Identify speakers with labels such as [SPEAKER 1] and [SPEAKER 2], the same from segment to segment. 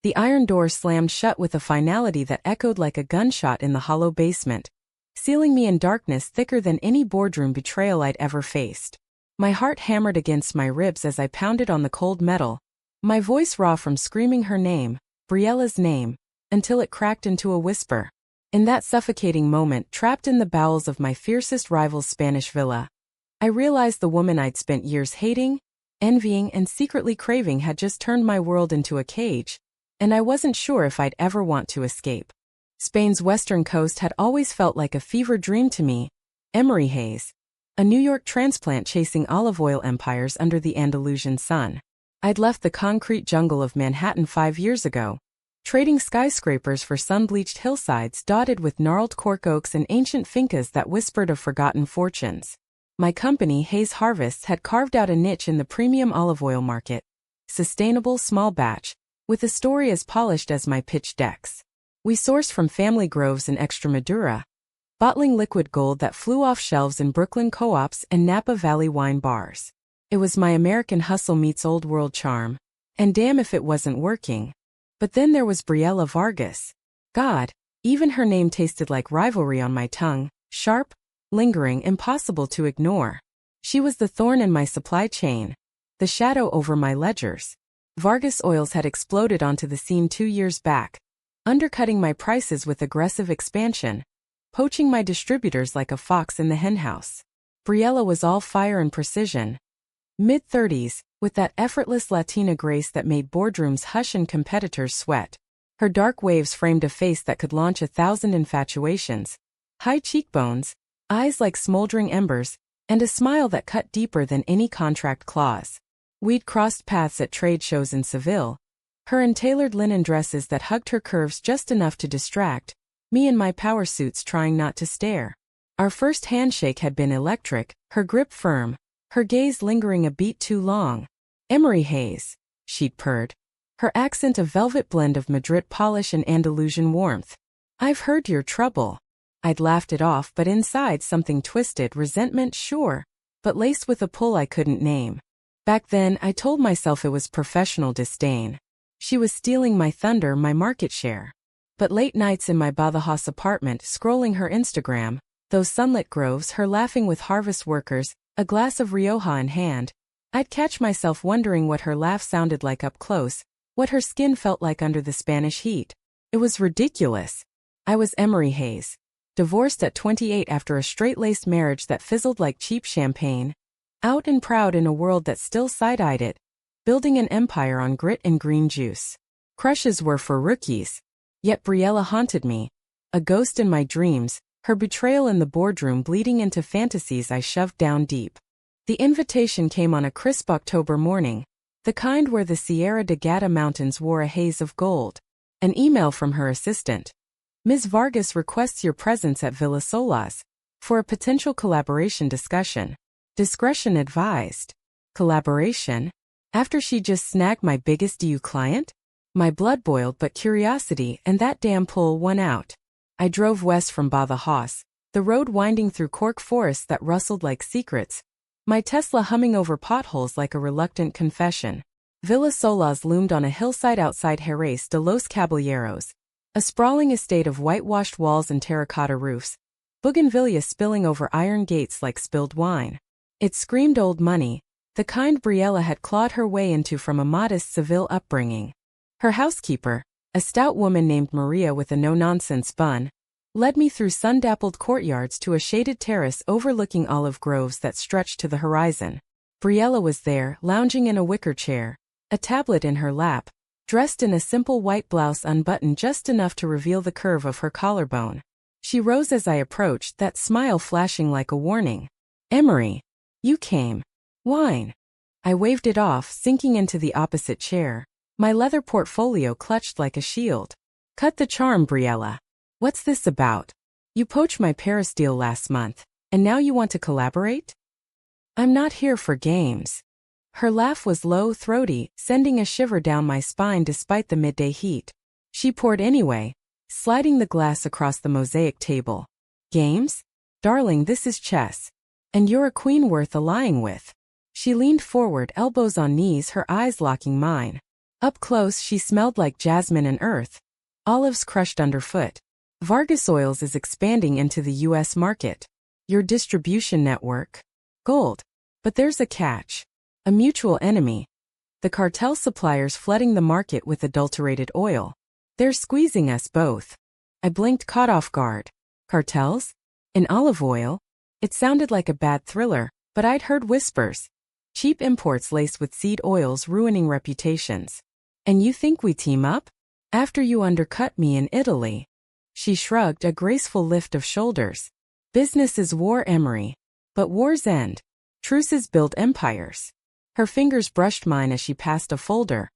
[SPEAKER 1] The iron door slammed shut with a finality that echoed like a gunshot in the hollow basement, sealing me in darkness thicker than any boardroom betrayal I'd ever faced. My heart hammered against my ribs as I pounded on the cold metal, my voice raw from screaming her name, Briella's name, until it cracked into a whisper. In that suffocating moment, trapped in the bowels of my fiercest rival's Spanish villa, I realized the woman I'd spent years hating, envying, and secretly craving had just turned my world into a cage, and I wasn't sure if I'd ever want to escape. Spain's western coast had always felt like a fever dream to me. Emery Hayes, a New York transplant chasing olive oil empires under the Andalusian sun. I'd left the concrete jungle of Manhattan 5 years ago, trading skyscrapers for sun-bleached hillsides dotted with gnarled cork oaks and ancient fincas that whispered of forgotten fortunes. My company, Hayes Harvests, had carved out a niche in the premium olive oil market, sustainable small batch, with a story as polished as my pitch decks. We sourced from family groves in Extremadura, bottling liquid gold that flew off shelves in Brooklyn co-ops and Napa Valley wine bars. It was my American hustle meets old world charm, and damn if it wasn't working. But then there was Briella Vargas. God, even her name tasted like rivalry on my tongue, sharp, lingering, impossible to ignore. She was the thorn in my supply chain, the shadow over my ledgers. Vargas Oils had exploded onto the scene 2 years back, undercutting my prices with aggressive expansion, poaching my distributors like a fox in the henhouse. Briella was all fire and precision. Mid-30s, with that effortless Latina grace that made boardrooms hush and competitors sweat. Her dark waves framed a face that could launch 1,000 infatuations, high cheekbones, eyes like smoldering embers, and a smile that cut deeper than any contract clause. We'd crossed paths at trade shows in Seville, her in tailored linen dresses that hugged her curves just enough to distract, me in my power suits trying not to stare. Our first handshake had been electric, her grip firm, her gaze lingering a beat too long. Emery Hayes, she'd purred, her accent a velvet blend of Madrid polish and Andalusian warmth. I've heard your trouble. I'd laughed it off, but inside something twisted, resentment sure, but laced with a pull I couldn't name. Back then I told myself it was professional disdain. She was stealing my thunder, my market share. But late nights in my Badajoz apartment, scrolling her Instagram, those sunlit groves, her laughing with harvest workers, a glass of Rioja in hand, I'd catch myself wondering what her laugh sounded like up close, what her skin felt like under the Spanish heat. It was ridiculous. I was Emery Hayes, divorced at 28 after a straight-laced marriage that fizzled like cheap champagne, out and proud in a world that still side-eyed it, building an empire on grit and green juice. Crushes were for rookies. Yet Briella haunted me, a ghost in my dreams, her betrayal in the boardroom bleeding into fantasies I shoved down deep. The invitation came on a crisp October morning, the kind where the Sierra de Gata Mountains wore a haze of gold. An email from her assistant. Ms. Vargas requests your presence at Villa Solas for a potential collaboration discussion. Discretion advised. Collaboration? After she just snagged my biggest DU client? My blood boiled, but curiosity and that damn pull won out. I drove west from Badajoz, the road winding through cork forests that rustled like secrets, my Tesla humming over potholes like a reluctant confession. Villa Solas loomed on a hillside outside Jerez de los Caballeros, a sprawling estate of whitewashed walls and terracotta roofs, bougainvillea spilling over iron gates like spilled wine. It screamed old money, the kind Briella had clawed her way into from a modest Seville upbringing. Her housekeeper, a stout woman named Maria with a no-nonsense bun, led me through sun-dappled courtyards to a shaded terrace overlooking olive groves that stretched to the horizon. Briella was there, lounging in a wicker chair, a tablet in her lap, dressed in a simple white blouse unbuttoned just enough to reveal the curve of her collarbone. She rose as I approached, that smile flashing like a warning. "Emery, you came. Wine." I waved it off, sinking into the opposite chair, my leather portfolio clutched like a shield. "Cut the charm, Briella. What's this about? You poached my Paris deal last month, and now you want to collaborate?" "I'm not here for games." Her laugh was low, throaty, sending a shiver down my spine despite the midday heat. She poured anyway, sliding the glass across the mosaic table. "Games? Darling, this is chess. And you're a queen worth allying with." She leaned forward, elbows on knees, her eyes locking mine. Up close, she smelled like jasmine and earth, olives crushed underfoot. Vargas Oils is expanding into the U.S. market. Your distribution network? Gold. But there's a catch. A mutual enemy. The cartel suppliers flooding the market with adulterated oil. They're squeezing us both. I blinked, caught off guard. Cartels? In olive oil? It sounded like a bad thriller, but I'd heard whispers. Cheap imports laced with seed oils ruining reputations. And you think we team up? After you undercut me in Italy. She shrugged, a graceful lift of shoulders. Business is war, Emery. But wars end. Truces build empires. Her fingers brushed mine as she passed a folder.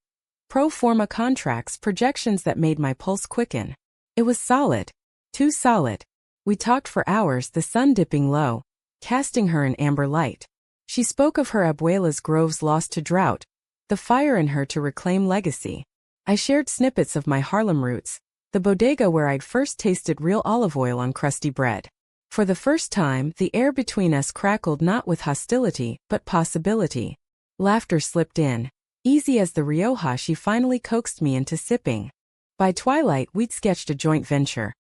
[SPEAKER 1] Pro forma contracts, projections that made my pulse quicken. It was solid. Too solid. We talked for hours, the sun dipping low, casting her in amber light. She spoke of her abuela's groves lost to drought, the fire in her to reclaim legacy. I shared snippets of my Harlem roots, the bodega where I'd first tasted real olive oil on crusty bread. For the first time, the air between us crackled, not with hostility, but possibility. Laughter slipped in. Easy as the Rioja, she finally coaxed me into sipping. By twilight, we'd sketched a joint venture.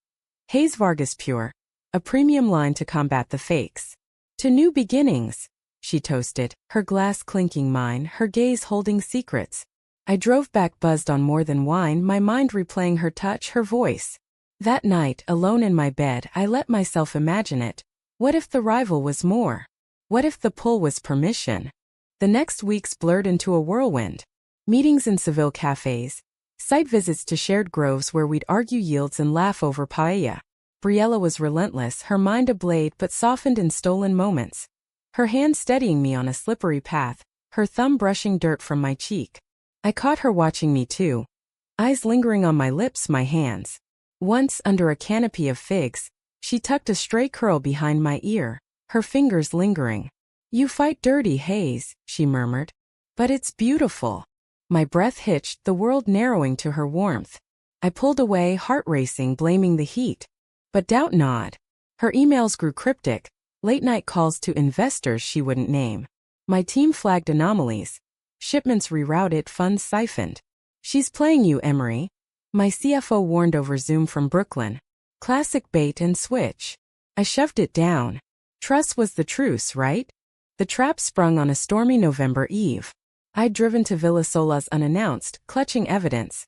[SPEAKER 1] Hayes Vargas Pure, a premium line to combat the fakes. To new beginnings, she toasted, her glass clinking mine, her gaze holding secrets. I drove back buzzed on more than wine, my mind replaying her touch, her voice. That night, alone in my bed, I let myself imagine it. What if the rival was more? What if the pull was permission? The next weeks blurred into a whirlwind. Meetings in Seville cafes, site visits to shared groves where we'd argue yields and laugh over paella. Briella was relentless, her mind ablaze but softened in stolen moments. Her hand steadying me on a slippery path, her thumb brushing dirt from my cheek. I caught her watching me too. Eyes lingering on my lips, my hands. Once, under a canopy of figs, she tucked a stray curl behind my ear, her fingers lingering. You fight dirty, Hayes, she murmured. But it's beautiful. My breath hitched, the world narrowing to her warmth. I pulled away, heart racing, blaming the heat. But doubt not. Her emails grew cryptic, late-night calls to investors she wouldn't name. My team flagged anomalies. Shipments rerouted, funds siphoned. She's playing you, Emery. My CFO warned over Zoom from Brooklyn. Classic bait and switch. I shoved it down. Trust was the truce, right? The trap sprung on a stormy November eve. I'd driven to Villa Solas unannounced, clutching evidence.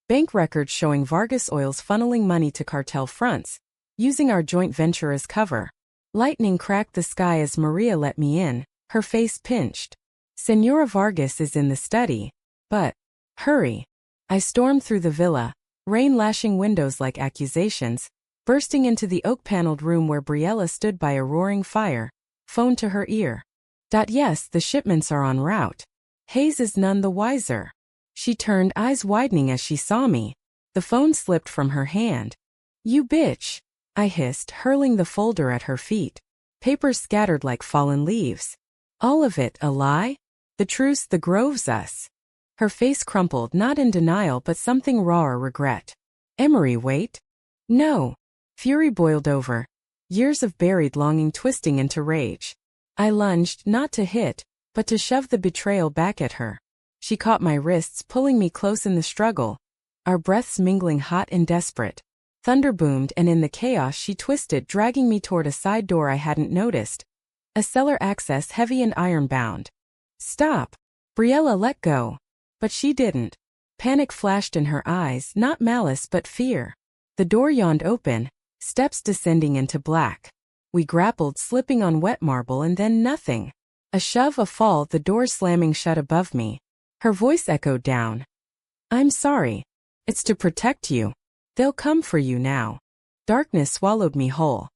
[SPEAKER 1] Bank records showing Vargas Oils funneling money to cartel fronts, using our joint venture as cover. Lightning cracked the sky as Maria let me in, her face pinched. Senora Vargas is in the study. But, hurry. I stormed through the villa, rain lashing windows like accusations, bursting into the oak-paneled room where Briella stood by a roaring fire, phone to her ear. Yes, the shipments are en route. Hayes is none the wiser. She turned, eyes widening as she saw me. The phone slipped from her hand. You bitch, I hissed, hurling the folder at her feet. Papers scattered like fallen leaves. All of it a lie? The truce, the groves, us. Her face crumpled, not in denial but something rawer regret. Emery, wait. No. Fury boiled over. Years of buried longing twisting into rage. I lunged, not to hit, but to shove the betrayal back at her. She caught my wrists, pulling me close in the struggle. Our breaths mingling hot and desperate. Thunder boomed, and in the chaos she twisted, dragging me toward a side door I hadn't noticed. A cellar access heavy and iron-bound. Stop. Briella, let go. But she didn't. Panic flashed in her eyes, not malice but fear. The door yawned open, steps descending into black. We grappled, slipping on wet marble, and then nothing. A shove, a fall, the door slamming shut above me. Her voice echoed down. I'm sorry. It's to protect you. They'll come for you now. Darkness swallowed me whole.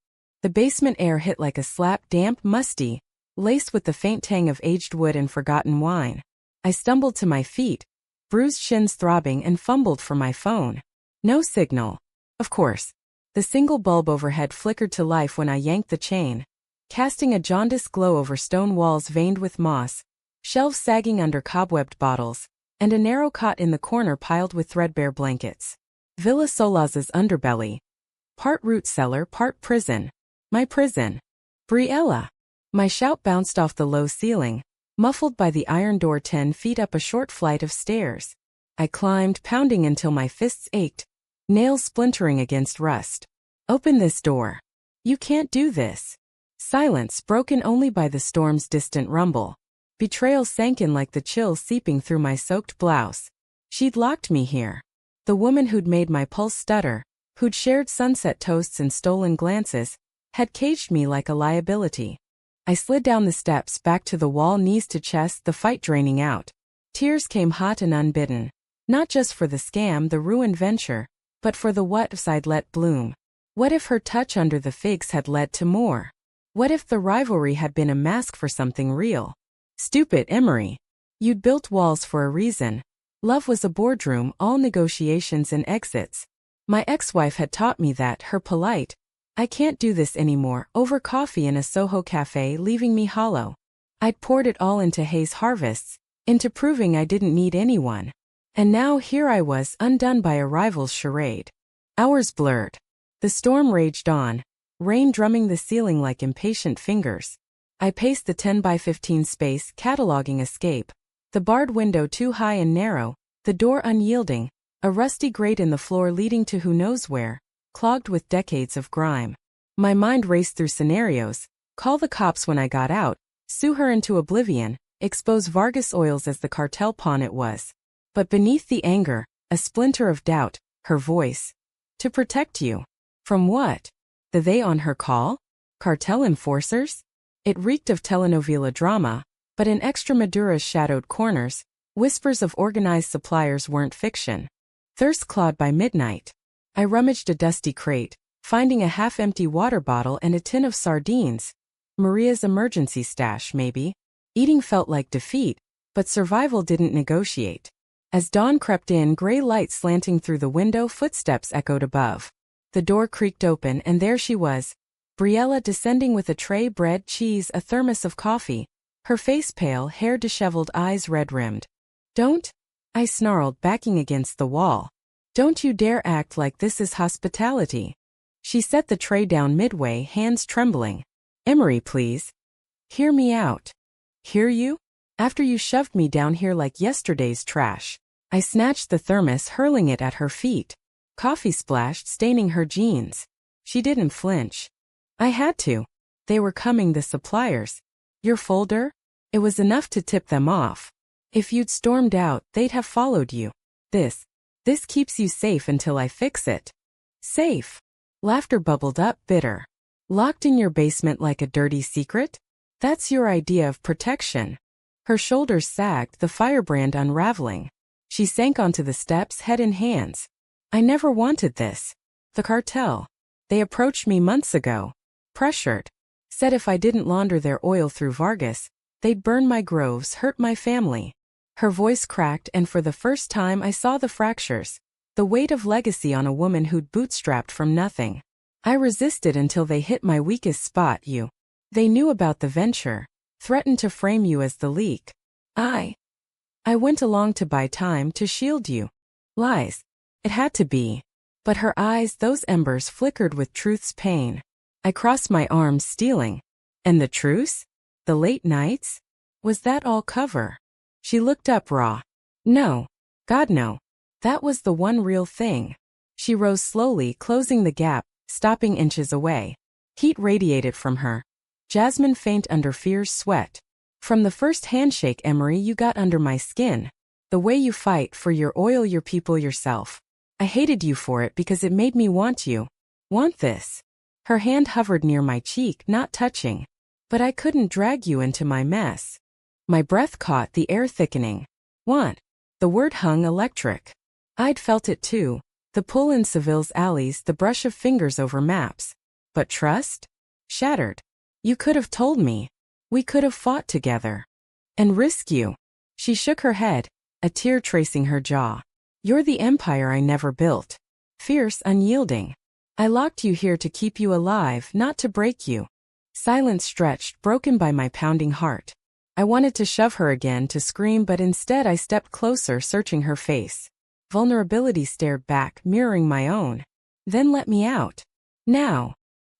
[SPEAKER 1] The basement air hit like a slap, damp, musty, laced with the faint tang of aged wood and forgotten wine. I stumbled to my feet, bruised shins throbbing, and fumbled for my phone. No signal. Of course. The single bulb overhead flickered to life when I yanked the chain, casting a jaundiced glow over stone walls veined with moss, shelves sagging under cobwebbed bottles, and a narrow cot in the corner piled with threadbare blankets. Villa Solas's underbelly. Part root cellar, part prison. My prison. Briella. My shout bounced off the low ceiling, muffled by the iron door 10 feet up a short flight of stairs. I climbed, pounding until my fists ached, nails splintering against rust. Open this door. You can't do this. Silence, broken only by the storm's distant rumble. Betrayal sank in like the chill seeping through my soaked blouse. She'd locked me here. The woman who'd made my pulse stutter, who'd shared sunset toasts and stolen glances, had caged me like a liability. I slid down the steps back to the wall, knees to chest, the fight draining out. Tears came hot and unbidden. Not just for the scam, the ruined venture, but for the what-ifs I'd let bloom. What if her touch under the figs had led to more? What if the rivalry had been a mask for something real? Stupid Emery. You'd built walls for a reason. Love was a boardroom, all negotiations and exits. My ex-wife had taught me that, her polite, "I can't do this anymore," over coffee in a Soho cafe, leaving me hollow. I'd poured it all into Hayes Harvests, into proving I didn't need anyone. And now here I was, undone by a rival's charade. Hours blurred. The storm raged on, rain drumming the ceiling like impatient fingers. I paced the 10 by 15 space, cataloging escape. The barred window too high and narrow, the door unyielding, a rusty grate in the floor leading to who knows where, clogged with decades of grime. My mind raced through scenarios: call the cops when I got out, sue her into oblivion, expose Vargas Oils as the cartel pawn it was. But beneath the anger, a splinter of doubt, her voice. To protect you. From what? The they on her call? Cartel enforcers? It reeked of telenovela drama, but in Extremadura's shadowed corners, whispers of organized suppliers weren't fiction. Thirst clawed by midnight. I rummaged a dusty crate, finding a half-empty water bottle and a tin of sardines. Maria's emergency stash, maybe. Eating felt like defeat, but survival didn't negotiate. As dawn crept in, gray light slanting through the window, footsteps echoed above. The door creaked open, and there she was, Briella, descending with a tray, bread, cheese, a thermos of coffee, her face pale, hair disheveled, eyes red-rimmed. "Don't," I snarled, backing against the wall. "Don't you dare act like this is hospitality." She set the tray down midway, hands trembling. "Emery, please. Hear me out." "Hear you? After you shoved me down here like yesterday's trash." I snatched the thermos, hurling it at her feet. Coffee splashed, staining her jeans. She didn't flinch. I had to. They were coming, the suppliers. Your folder? It was enough to tip them off. If you'd stormed out, they'd have followed you. This keeps you safe until I fix it. Safe? Laughter bubbled up, bitter. Locked in your basement like a dirty secret? That's your idea of protection. Her shoulders sagged, the firebrand unraveling. She sank onto the steps, head in hands. I never wanted this. The cartel. They approached me months ago. Pressured. Said if I didn't launder their oil through Vargas, they'd burn my groves, hurt my family. Her voice cracked, and for the first time I saw the fractures. The weight of legacy on a woman who'd bootstrapped from nothing. I resisted until they hit my weakest spot, you. They knew about the venture. Threatened to frame you as the leak. I went along to buy time, to shield you. Lies. It had to be. But her eyes, those embers, flickered with truth's pain. I crossed my arms, stealing. And the truce? The late nights? Was that all cover? She looked up, raw. No. God, no. That was the one real thing. She rose slowly, closing the gap, stopping inches away. Heat radiated from her. Jasmine faint under fear's sweat. From the first handshake, Emery, you got under my skin. The way you fight for your oil, your people, yourself. I hated you for it because it made me want you. Want this. Her hand hovered near my cheek, not touching. But I couldn't drag you into my mess. My breath caught, the air thickening. Want. The word hung electric. I'd felt it too. The pull in Seville's alleys, the brush of fingers over maps. But trust? Shattered. You could have told me. We could have fought together. And risk you. She shook her head, a tear tracing her jaw. You're the empire I never built. Fierce, unyielding. I locked you here to keep you alive, not to break you. Silence stretched, broken by my pounding heart. I wanted to shove her again, to scream, but instead I stepped closer, searching her face. Vulnerability stared back, mirroring my own. Then let me out. Now.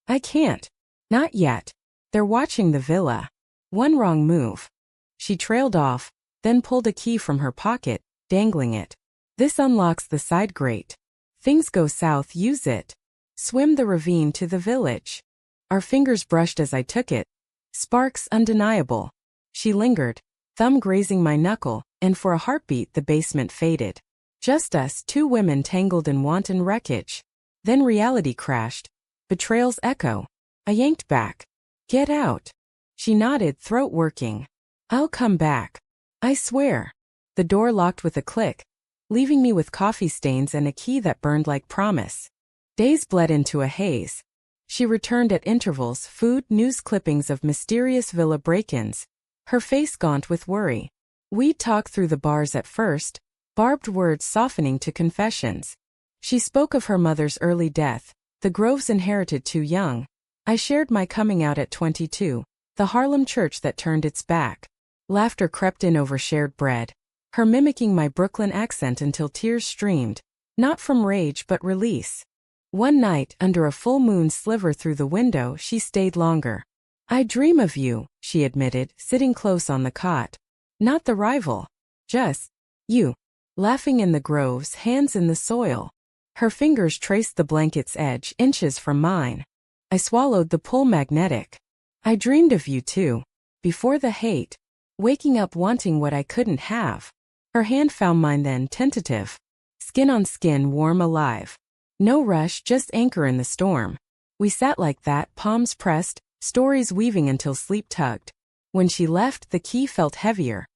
[SPEAKER 1] I can't. Not yet. They're watching the villa. One wrong move. She trailed off, then pulled a key from her pocket, dangling it. This unlocks the side grate. Things go south, use it. Swim the ravine to the village. Our fingers brushed as I took it. Sparks undeniable. She lingered, thumb grazing my knuckle, and for a heartbeat the basement faded. Just us, two women tangled in wanton wreckage. Then reality crashed. Betrayal's echo. I yanked back. Get out. She nodded, throat working. I'll come back. I swear. The door locked with a click, leaving me with coffee stains and a key that burned like promise. Days bled into a haze. She returned at intervals, food, news clippings of mysterious villa break-ins, her face gaunt with worry. We'd talk through the bars at first, barbed words softening to confessions. She spoke of her mother's early death, the Groves inherited too young. I shared my coming out at 22, the Harlem church that turned its back. Laughter crept in over shared bread, her mimicking my Brooklyn accent until tears streamed, not from rage but release. One night, under a full moon sliver through the window, she stayed longer. I dream of you, she admitted, sitting close on the cot. Not the rival. Just you. Laughing in the groves, hands in the soil. Her fingers traced the blanket's edge, inches from mine. I swallowed, the pull magnetic. I dreamed of you too. Before the hate. Waking up wanting what I couldn't have. Her hand found mine then, tentative. Skin on skin, warm, alive. No rush, just anchor in the storm. We sat like that, palms pressed, stories weaving until sleep tugged. When she left, the key felt heavier.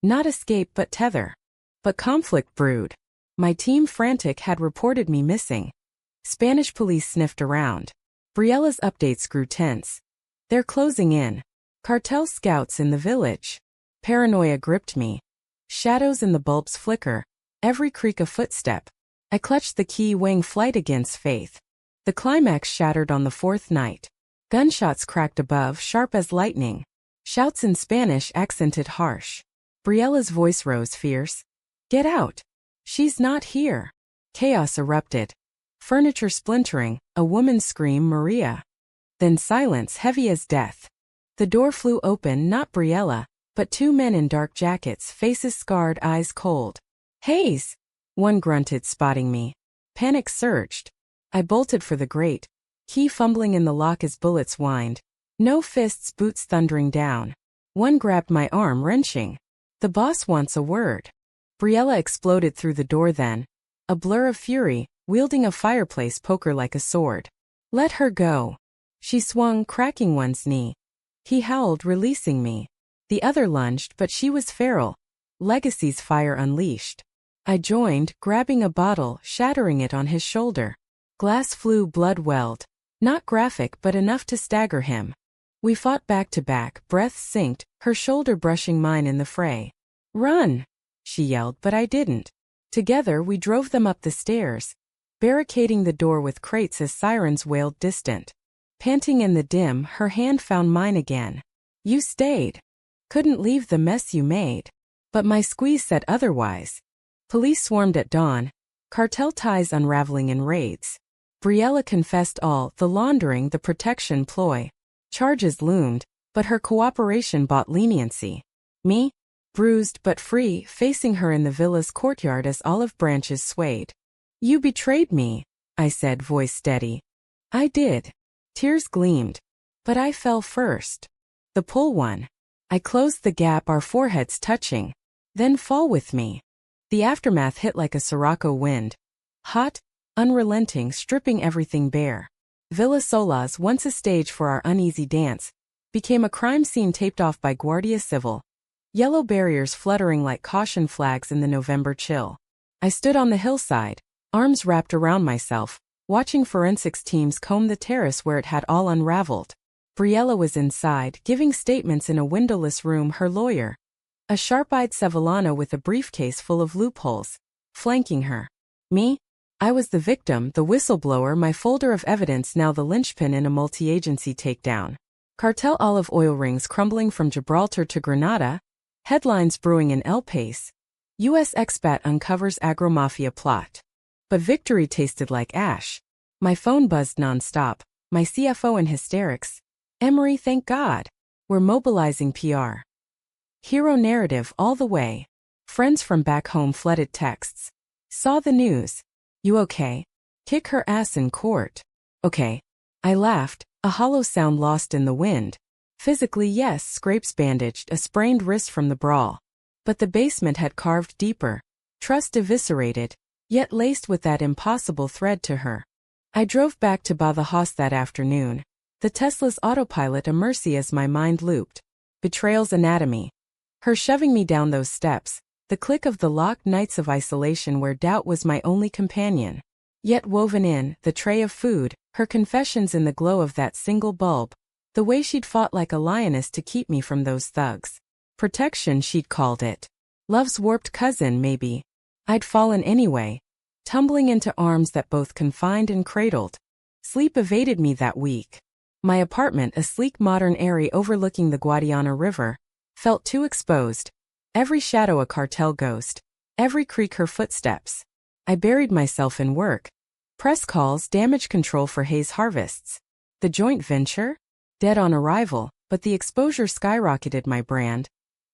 [SPEAKER 1] Not escape but tether. But conflict brewed. My team, frantic, had reported me missing. Spanish police sniffed around. Briella's updates grew tense. They're closing in. Cartel scouts in the village. Paranoia gripped me. Shadows in the bulbs flicker. Every creak a footstep. I clutched the key, weighing flight against faith. The climax shattered on the fourth night. Gunshots cracked above, sharp as lightning. Shouts in Spanish, accented harsh. Briella's voice rose fierce. Get out. She's not here. Chaos erupted. Furniture splintering, a woman's scream, Maria. Then silence, heavy as death. The door flew open, not Briella, but two men in dark jackets, faces scarred, eyes cold. Hayes! One grunted, spotting me. Panic surged. I bolted for the grate, key fumbling in the lock as bullets whined. No fists, boots thundering down. One grabbed my arm, wrenching. The boss wants a word. Briella exploded through the door then. A blur of fury, wielding a fireplace poker like a sword. Let her go. She swung, cracking one's knee. He howled, releasing me. The other lunged, but she was feral. Legacy's fire unleashed. I joined, grabbing a bottle, shattering it on his shoulder. Glass flew, blood welled. Not graphic but enough to stagger him. We fought back to back, breath synced, her shoulder brushing mine in the fray. Run! She yelled, but I didn't. Together we drove them up the stairs, barricading the door with crates as sirens wailed distant. Panting in the dim, her hand found mine again. You stayed. Couldn't leave the mess you made. But my squeeze said otherwise. Police swarmed at dawn, cartel ties unraveling in raids. Briella confessed all, the laundering, the protection ploy. Charges loomed, but her cooperation bought leniency. Me? Bruised but free, facing her in the villa's courtyard as olive branches swayed. You betrayed me, I said, voice steady. I did. Tears gleamed. But I fell first. The pull won. I closed the gap, our foreheads touching. Then fall with me. The aftermath hit like a sirocco wind. Hot, unrelenting, stripping everything bare. Villa Solas, once a stage for our uneasy dance, became a crime scene taped off by Guardia Civil. Yellow barriers fluttering like caution flags in the November chill. I stood on the hillside, arms wrapped around myself, watching forensics teams comb the terrace where it had all unraveled. Briella was inside, giving statements in a windowless room, her lawyer. A sharp-eyed Sevillano with a briefcase full of loopholes, flanking her. Me? I was the victim, the whistleblower, my folder of evidence now the linchpin in a multi-agency takedown. Cartel olive oil rings crumbling from Gibraltar to Grenada, headlines brewing in El País. U.S. expat uncovers agro-mafia plot. But victory tasted like ash. My phone buzzed non-stop, my CFO in hysterics. Emery, thank God. We're mobilizing PR. Hero narrative all the way. Friends from back home flooded texts. Saw the news. You okay? Kick her ass in court. Okay. I laughed, a hollow sound lost in the wind. Physically, yes, scrapes bandaged, a sprained wrist from the brawl. But the basement had carved deeper. Trust eviscerated, yet laced with that impossible thread to her. I drove back to Badajoz that afternoon. The Tesla's autopilot a mercy as my mind looped. Betrayal's anatomy. Her shoving me down those steps. The click of the locked nights of isolation where doubt was my only companion. Yet woven in, the tray of food, her confessions in the glow of that single bulb. The way she'd fought like a lioness to keep me from those thugs. Protection, she'd called it. Love's warped cousin, maybe. I'd fallen anyway, tumbling into arms that both confined and cradled. Sleep evaded me that week. My apartment, a sleek modern airy overlooking the Guadiana River, felt too exposed. Every shadow a cartel ghost. Every creak her footsteps. I buried myself in work. Press calls, damage control for Hayes harvests. The joint venture? Dead on arrival, but the exposure skyrocketed my brand.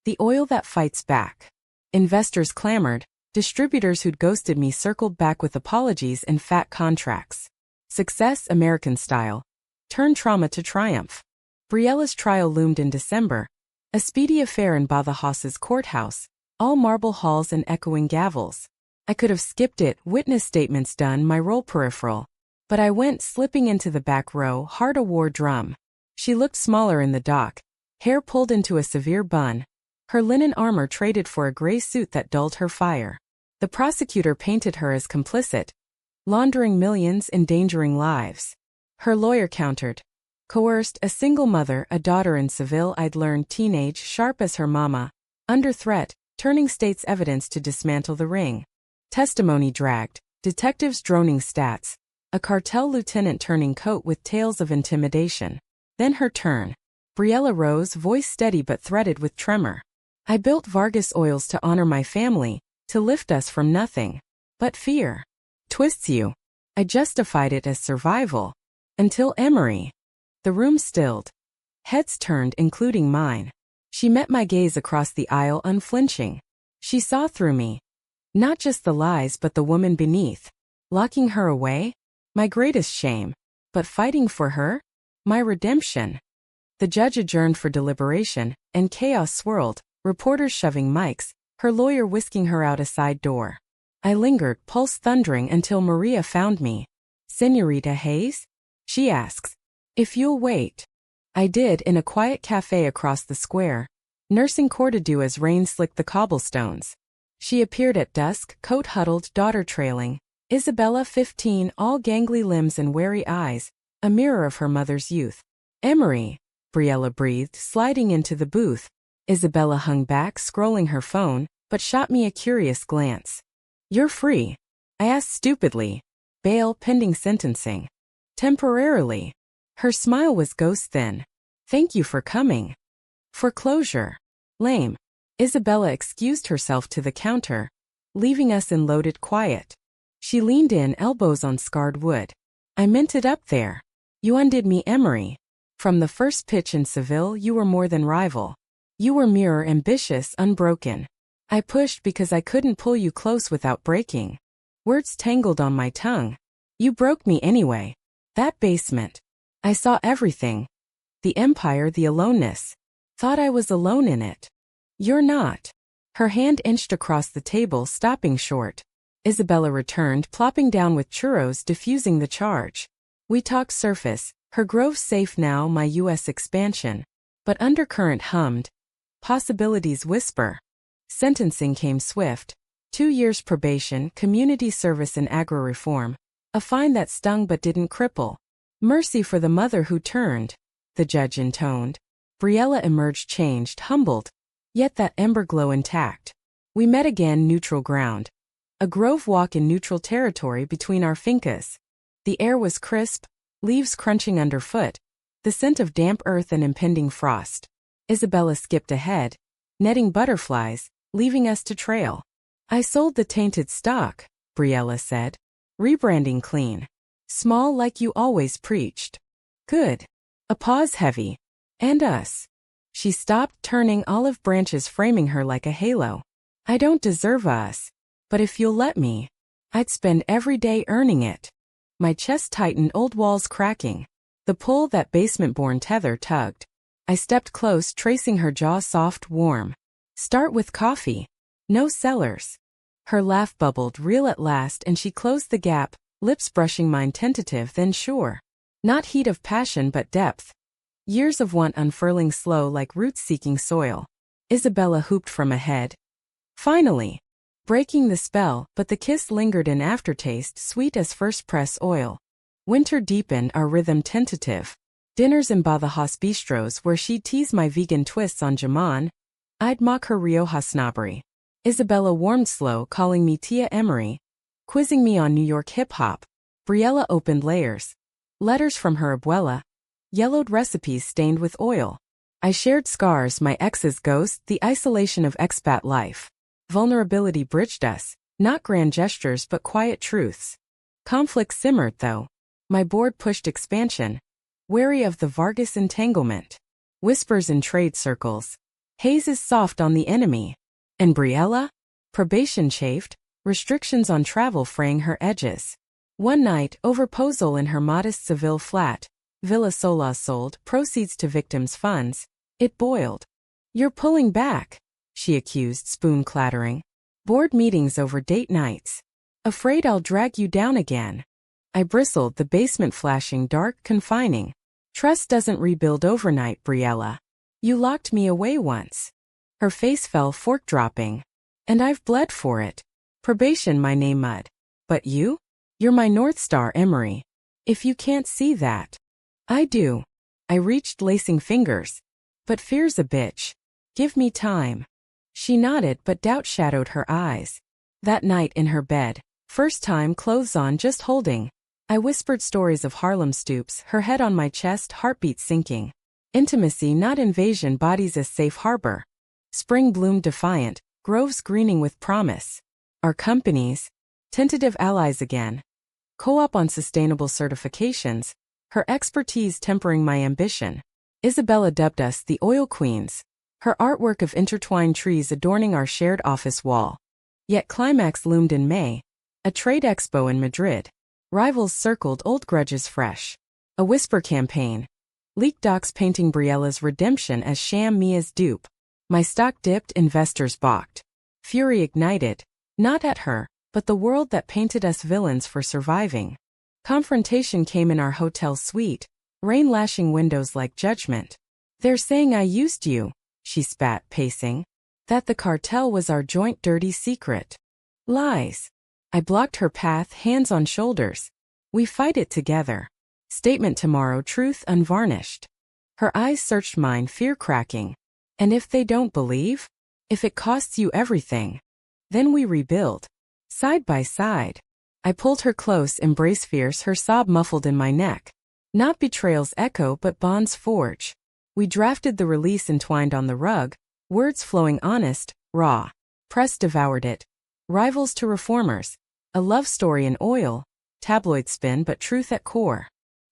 [SPEAKER 1] The oil that fights back. Investors clamored. Distributors who'd ghosted me circled back with apologies and fat contracts. Success, American style. Turned trauma to triumph. Briella's trial loomed in December. A speedy affair in Badajos's courthouse. All marble halls and echoing gavels. I could have skipped it, witness statements done, my role peripheral. But I went slipping into the back row, heart a war drum. She looked smaller in the dock. Hair pulled into a severe bun. Her linen armor traded for a gray suit that dulled her fire. The prosecutor painted her as complicit. Laundering millions, endangering lives. Her lawyer countered. Coerced, a single mother, a daughter in Seville I'd learned teenage, sharp as her mama. Under threat, turning state's evidence to dismantle the ring. Testimony dragged. Detectives droning stats. A cartel lieutenant turning coat with tales of intimidation. Then her turn. Briella rose, voice steady but threaded with tremor. I built Vargas oils to honor my family, to lift us from nothing. But fear twists you. I justified it as survival. Until Emery. The room stilled. Heads turned, including mine. She met my gaze across the aisle unflinching. She saw through me. Not just the lies but the woman beneath. Locking her away? My greatest shame. But fighting for her? My redemption. The judge adjourned for deliberation, and chaos swirled. Reporters shoving mics, her lawyer whisking her out a side door. I lingered, pulse thundering, until Maria found me. "Señorita Hayes?" she asks. "If you'll wait." I did, in a quiet cafe across the square, nursing Cordedew as rain slicked the cobblestones. She appeared at dusk, coat huddled, daughter trailing. Isabella 15, all gangly limbs and wary eyes, a mirror of her mother's youth. "Emery," Briella breathed, sliding into the booth. Isabella hung back, scrolling her phone, but shot me a curious glance. "You're free?" I asked stupidly. "Bail pending sentencing." "Temporarily." Her smile was ghost thin. "Thank you for coming." "Foreclosure." "Lame." Isabella excused herself to the counter, leaving us in loaded quiet. She leaned in, elbows on scarred wood. "I meant it up there. You undid me, Emery. From the first pitch in Seville you were more than rival. You were mirror, ambitious, unbroken. I pushed because I couldn't pull you close without breaking. Words tangled on my tongue. You broke me anyway. That basement. I saw everything. The empire, the aloneness. Thought I was alone in it. You're not." Her hand inched across the table, stopping short. Isabella returned, plopping down with churros, diffusing the charge. We talked surface, her grove safe now, my U.S. expansion. But undercurrent hummed. Possibilities whisper. Sentencing came swift. 2 years probation, community service and agro-reform. A fine that stung but didn't cripple. Mercy for the mother who turned, the judge intoned. Briella emerged changed, humbled. Yet that ember glow intact. We met again, neutral ground. A grove walk in neutral territory between our fincas. The air was crisp, leaves crunching underfoot, the scent of damp earth and impending frost. Isabella skipped ahead, netting butterflies, leaving us to trail. "I sold the tainted stock," Briella said. "Rebranding clean. Small like you always preached." "Good." A pause heavy. "And us." She stopped, turning, olive branches framing her like a halo. "I don't deserve us. But if you'll let me." I'd spend every day earning it. My chest tightened, old walls cracking. The pull that basement-born tether tugged. I stepped close, tracing her jaw soft, warm. Start with coffee. No sellers. Her laugh bubbled, real at last, and she closed the gap, lips brushing mine, tentative, then sure. Not heat of passion but depth. Years of want unfurling slow like roots seeking soil. Isabella hooped from ahead. Finally. Breaking the spell, but the kiss lingered in aftertaste, sweet as first press oil. Winter deepened, our rhythm tentative. Dinners in Badajoz bistros where she'd tease my vegan twists on jamon. I'd mock her Rioja snobbery. Isabella warmed slow, calling me Tia Emery. Quizzing me on New York hip-hop. Briella opened layers. Letters from her abuela. Yellowed recipes stained with oil. I shared scars, my ex's ghost, the isolation of expat life. Vulnerability bridged us, not grand gestures but quiet truths. Conflict simmered though. My board pushed expansion. Wary of the Vargas entanglement. Whispers in trade circles. Haze is soft on the enemy. And Briella? Probation chafed, restrictions on travel fraying her edges. One night, over Pozole in her modest Seville flat, Villa Sola sold, proceeds to victims' funds, it boiled. You're pulling back, she accused, spoon clattering. Board meetings over date nights. Afraid I'll drag you down again. I bristled, the basement flashing dark, confining. Trust doesn't rebuild overnight, Briella. You locked me away once. Her face fell, fork dropping. And I've bled for it. Probation, my name mud. But you? You're my North Star, Emery. If you can't see that. I do. I reached, lacing fingers. But fear's a bitch. Give me time. She nodded, but doubt shadowed her eyes. That night in her bed, first time, clothes on, just holding. I whispered stories of Harlem stoops, her head on my chest, heartbeat sinking. Intimacy, not invasion, bodies as safe harbor. Spring bloomed defiant, groves greening with promise. Our companies, tentative allies again. Co-op on sustainable certifications, her expertise tempering my ambition. Isabella dubbed us the Oil Queens, her artwork of intertwined trees adorning our shared office wall. Yet climax loomed in May, a trade expo in Madrid. Rivals circled, old grudges fresh. A whisper campaign. Leaked docs painting Briella's redemption as sham Mia's dupe. My stock dipped, investors balked. Fury ignited, not at her, but the world that painted us villains for surviving. Confrontation came in our hotel suite, rain lashing windows like judgment. They're saying I used you, she spat, pacing. That the cartel was our joint dirty secret. Lies. I blocked her path, hands on shoulders. We fight it together. Statement tomorrow, truth unvarnished. Her eyes searched mine, fear cracking. And if they don't believe? If it costs you everything? Then we rebuild. Side by side. I pulled her close, embrace fierce, her sob muffled in my neck. Not betrayal's echo but bonds forge. We drafted the release entwined on the rug, words flowing honest, raw. Press devoured it. Rivals to reformers. A love story in oil. Tabloid spin but truth at core.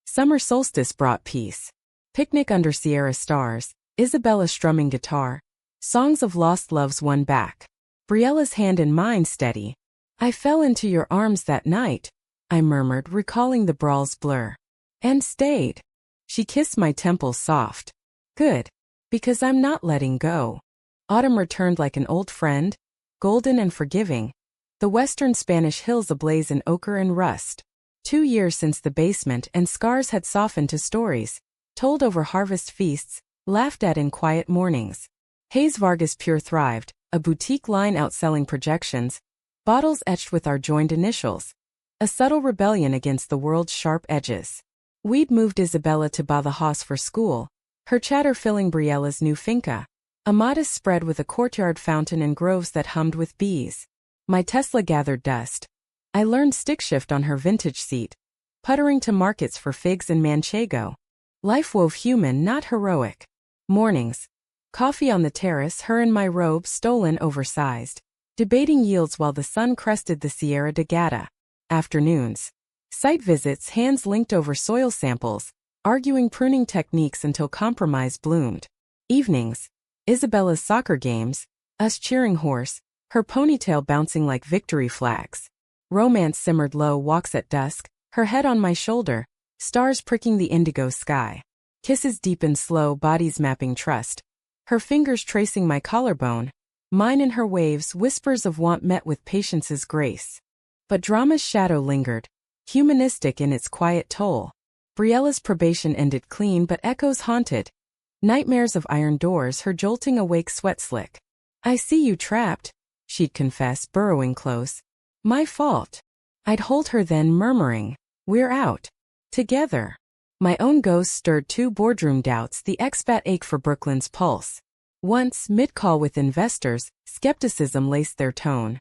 [SPEAKER 1] Summer solstice brought peace. Picnic under Sierra stars. Isabella strumming guitar. Songs of lost loves won back. Briella's hand in mine steady. I fell into your arms that night, I murmured, recalling the brawl's blur. And stayed. She kissed my temple soft. Good. Because I'm not letting go. Autumn returned like an old friend, golden and forgiving. The western Spanish hills ablaze in ochre and rust. 2 years since the basement, and scars had softened to stories, told over harvest feasts, laughed at in quiet mornings. Hayes Vargas Pure thrived, a boutique line outselling projections, bottles etched with our joined initials. A subtle rebellion against the world's sharp edges. We'd moved Isabella to Badajoz for school, her chatter filling Briella's new finca. A modest spread with a courtyard fountain and groves that hummed with bees. My Tesla gathered dust. I learned stick shift on her vintage seat, puttering to markets for figs and manchego. Life wove human, not heroic. Mornings. Coffee on the terrace, her in my robe stolen, oversized. Debating yields while the sun crested the Sierra de Gata. Afternoons. Site visits, hands linked over soil samples, arguing pruning techniques until compromise bloomed. Evenings. Isabella's soccer games, us cheering horse, her ponytail bouncing like victory flags. Romance simmered low, walks at dusk, her head on my shoulder, stars pricking the indigo sky. Kisses deepened slow, bodies mapping trust. Her fingers tracing my collarbone, mine in her waves, whispers of want met with patience's grace. But drama's shadow lingered, humanistic in its quiet toll. Briella's probation ended clean, but echoes haunted. Nightmares of iron doors, her jolting awake sweat slick. I see you trapped, she'd confess, burrowing close. My fault. I'd hold her then, murmuring, we're out. Together. My own ghost stirred two boardroom doubts, the expat ache for Brooklyn's pulse. Once, mid-call with investors, skepticism laced their tone.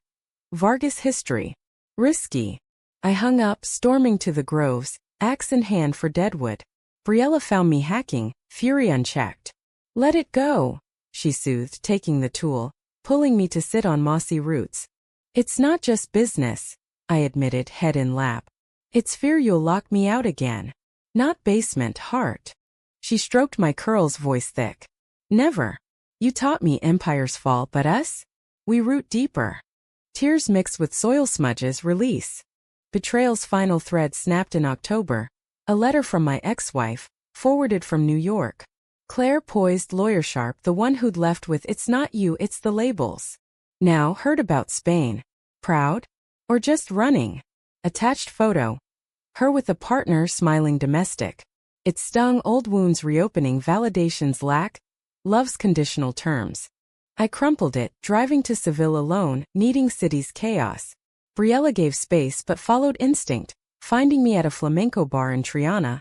[SPEAKER 1] Vargas history. Risky. I hung up, storming to the groves, axe in hand for deadwood. Briella found me hacking, fury unchecked. Let it go, she soothed, taking the tool, pulling me to sit on mossy roots. It's not just business, I admitted, head in lap. It's fear you'll lock me out again. Not basement, heart. She stroked my curls, voice thick. Never. You taught me empires fall, but us? We root deeper. Tears mixed with soil smudges, release. Betrayal's final thread snapped in October. A letter from my ex-wife, forwarded from New York. Claire poised, lawyer sharp, the one who'd left with it's not you, it's the labels. Now, heard about Spain. Proud? Or just running? Attached photo. Her with a partner, smiling domestic. It stung, old wounds reopening, validation's lack. Love's conditional terms. I crumpled it, driving to Seville alone, needing city's chaos. Briella gave space but followed instinct, finding me at a flamenco bar in Triana.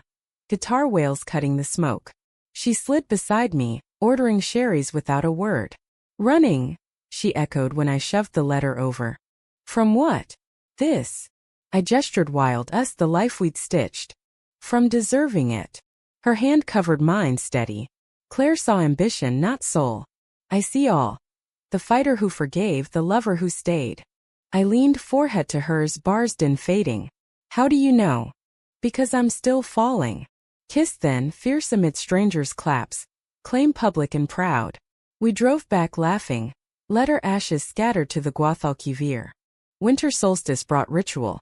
[SPEAKER 1] Guitar wails cutting the smoke. She slid beside me, ordering sherries without a word. Running, she echoed when I shoved the letter over. From what? This. I gestured, wild, us, the life we'd stitched. From deserving it. Her hand covered mine, steady. Claire saw ambition, not soul. I see all. The fighter who forgave, the lover who stayed. I leaned forehead to hers, bars din fading. How do you know? Because I'm still falling. Kiss then, fierce amid strangers' claps. Claim public and proud. We drove back laughing. Letter ashes scattered to the Guadalquivir. Winter solstice brought ritual.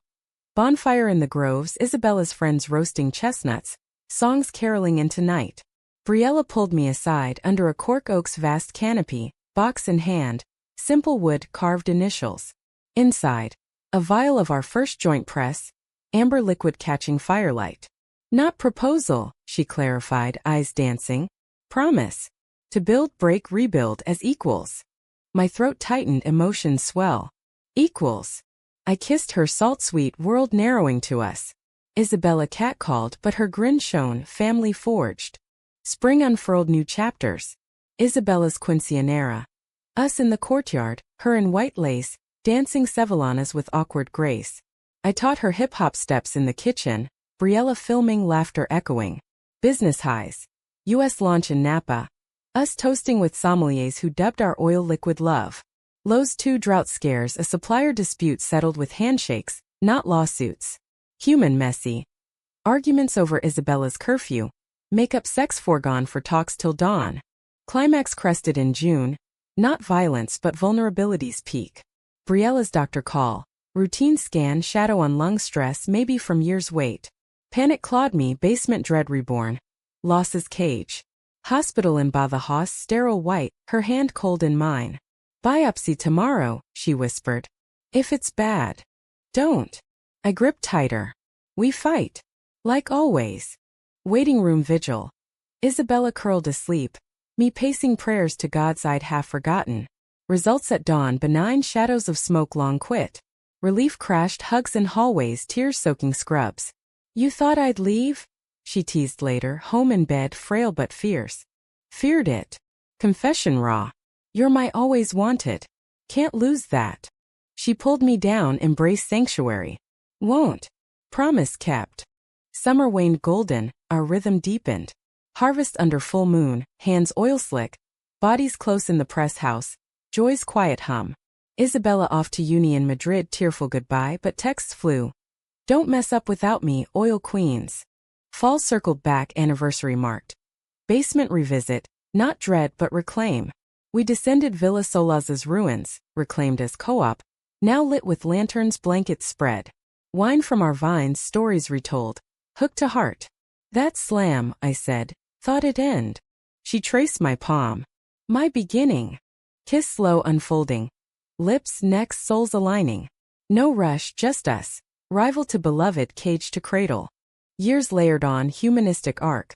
[SPEAKER 1] Bonfire in the groves, Isabella's friends roasting chestnuts, songs caroling into night. Briella pulled me aside under a cork oak's vast canopy, box in hand, simple wood, carved initials. Inside, a vial of our first joint press, amber liquid catching firelight. Not proposal, she clarified, eyes dancing. Promise. To build, break, rebuild as equals. My throat tightened, emotions swell. Equals. I kissed her, salt-sweet, world narrowing to us. Isabella catcalled, but her grin shone, family forged. Spring unfurled new chapters. Isabella's quinceanera. Us in the courtyard, her in white lace, dancing sevillanas with awkward grace. I taught her hip-hop steps in the kitchen, Briella filming, laughter echoing. Business highs. U.S. launch in Napa. Us toasting with sommeliers who dubbed our oil liquid love. Lowe's 2 drought scares, a supplier dispute settled with handshakes, not lawsuits. Human messy. Arguments over Isabella's curfew. Makeup sex foregone for talks till dawn. Climax crested in June. Not violence but vulnerability's peak. Briella's doctor call. Routine scan, shadow on lung stress, maybe from years' wait. Panic clawed me, basement dread reborn. Loss's cage. Hospital in Badajoz, sterile white, her hand cold in mine. Biopsy tomorrow, she whispered. If it's bad. Don't. I gripped tighter. We fight. Like always. Waiting room vigil. Isabella curled asleep. Me pacing prayers to God's I'd half forgotten. Results at dawn, benign shadows of smoke long quit. Relief crashed, hugs in hallways, tears soaking scrubs. You thought I'd leave? She teased later, home in bed, frail but fierce. Feared it. Confession raw. You're my always wanted. Can't lose that. She pulled me down, embrace sanctuary. Won't. Promise kept. Summer waned golden, our rhythm deepened. Harvest under full moon, hands oil slick, bodies close in the press house, joy's quiet hum. Isabella off to uni in Madrid, tearful goodbye, but texts flew. Don't mess up without me, oil queens. Fall circled back, anniversary marked. Basement revisit, not dread but reclaim. We descended Villa Solaz's ruins, reclaimed as co-op. now lit with lanterns, blankets spread. Wine from our vines, stories retold. Hooked to heart. That slam, I said, thought it'd end. She traced my palm. My beginning. Kiss slow unfolding. Lips, necks, souls aligning. No rush, just us. Rival to beloved, cage to cradle. Years layered on, humanistic arc.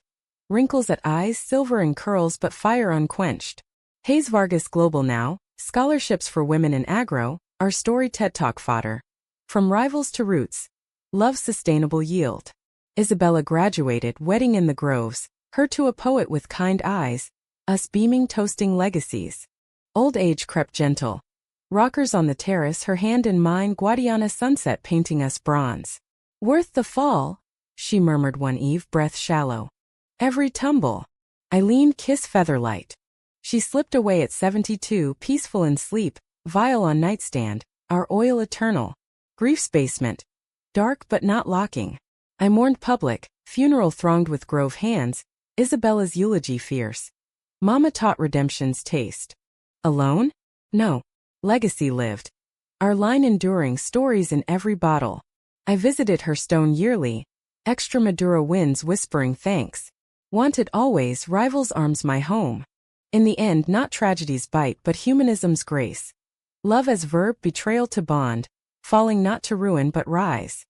[SPEAKER 1] Wrinkles at eyes, silver and curls but fire unquenched. Hayes Vargas Global now, scholarships for women in agro, our story TED Talk fodder. From rivals to roots. Love sustainable yield. Isabella graduated, wedding in the groves, her to a poet with kind eyes, us beaming toasting legacies. Old age crept gentle. Rockers on the terrace, her hand in mine, Guadiana sunset painting us bronze. Worth the fall, she murmured one eve, breath shallow. Every tumble. I leaned, kiss featherlight. She slipped away at 72, peaceful in sleep, vial on nightstand, our oil eternal. Grief's basement. Dark but not locking. I mourned public, funeral thronged with grove hands, Isabella's eulogy fierce. Mama taught redemption's taste. Alone? No. Legacy lived. Our line enduring, stories in every bottle. I visited her stone yearly. Extremadura winds whispering thanks. Wanted always, rivals arms my home. In the end, not tragedy's bite but humanism's grace. Love as verb, betrayal to bond. Falling not to ruin but rise.